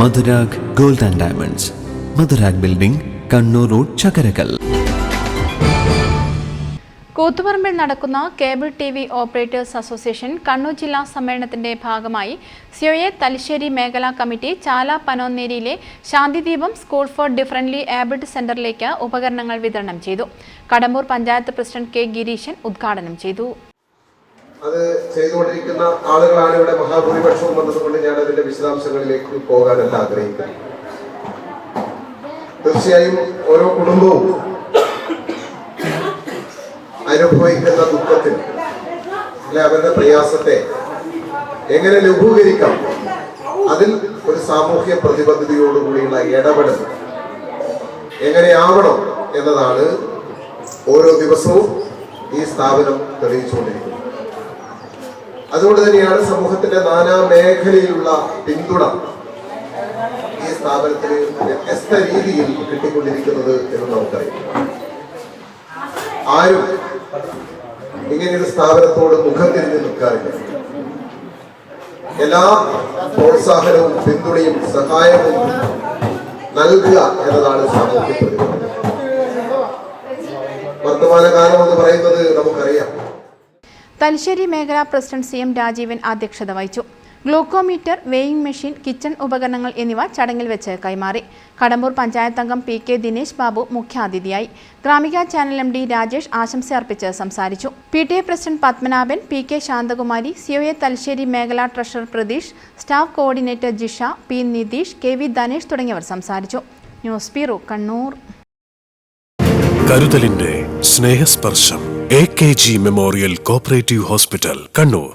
Madhurag gold and diamonds, Madhurag building, Kannur road, Chakkarakal. കൂത്തുപറമ്പിൽ നടക്കുന്ന cable TV operators association Kannur ജില്ലാ സമ്മേളനത്തിന്റെ ഭാഗമായി സിഒഎ തലശ്ശേരി മേഖലാ കമ്മിറ്റി ചാല പനോന്നേരിയിലെ Shanthideepam school for differently abled സെന്ററിലേക്ക് ഉപകരണങ്ങൾ വിതരണം ചെയ്തു. കടമ്പൂർ പഞ്ചായത്ത് പ്രസിഡന്റ് കെ ഗിരീശൻ ഉദ്ഘാടനം ചെയ്തു. അത് ചെയ്തുകൊണ്ടിരിക്കുന്ന ആളുകളാണ് ഇവിടെ മഹാഭൂരിപക്ഷവും വന്നതുകൊണ്ട് ഞാൻ അതിന്റെ വിശദാംശങ്ങളിലേക്ക് പോകാനല്ല ആഗ്രഹിക്കുന്നത്. തീർച്ചയായും ഓരോ കുടുംബവും അനുഭവിക്കുന്ന ദുഃഖത്തിൽ അല്ലെ അവരുടെ പ്രയാസത്തെ എങ്ങനെ ലഘൂകരിക്കാം, അതിൽ ഒരു സാമൂഹ്യ പ്രതിബദ്ധതയോടുകൂടിയുള്ള ഇടപെടൽ എങ്ങനെയാവണം എന്നതാണ് ഓരോ ദിവസവും ഈ സ്ഥാപനം തെളിയിച്ചുകൊണ്ടിരിക്കുന്നത്. അതുകൊണ്ട് തന്നെയാണ് സമൂഹത്തിന്റെ നാനാ മേഖലയിലുള്ള പിന്തുണ ഈ സ്ഥാപനത്തിന് വ്യത്യസ്ത രീതിയിൽ കിട്ടിക്കൊണ്ടിരിക്കുന്നത് എന്ന് നമുക്കറിയാം. ആരും ഇങ്ങനെയൊരു സ്ഥാപനത്തോട് മുഖം തിരിഞ്ഞ് നിൽക്കാറില്ല. എല്ലാ പ്രോത്സാഹനവും പിന്തുണയും സഹായവും നൽകുക എന്നതാണ് സാമൂഹ്യ പ്രതിബദ്ധത. വർത്തമാനകാലം എന്ന് പറയുന്നത് നമുക്കറിയാം. തലശ്ശേരി മേഖലാ പ്രസിഡന്റ് CM രാജീവൻ അധ്യക്ഷത വഹിച്ചു. ഗ്ലൂക്കോമീറ്റർ, വെയിങ് മെഷീൻ, കിച്ചൺ ഉപകരണങ്ങൾ എന്നിവ ചടങ്ങിൽ വെച്ച് കൈമാറി. കടമ്പൂർ പഞ്ചായത്ത് അംഗം PK ദിനേശ് ബാബു മുഖ്യാതിഥിയായി. ഗ്രാമിക ചാനൽ MD രാജേഷ് ആശംസ അർപ്പിച്ച് സംസാരിച്ചു. PTA president Padmanabhan, PK Shanthakumari, COA Thalassery മേഖലാ treasurer Pratheesh, staff coordinator Jisha, P Nitheesh, KV Dhanesh തുടങ്ങിയവർ സംസാരിച്ചു. News bureau, Kannur. കരുതലിന്റെ സ്നേഹസ്പർശം AKG memorial cooperative hospital, Kannur.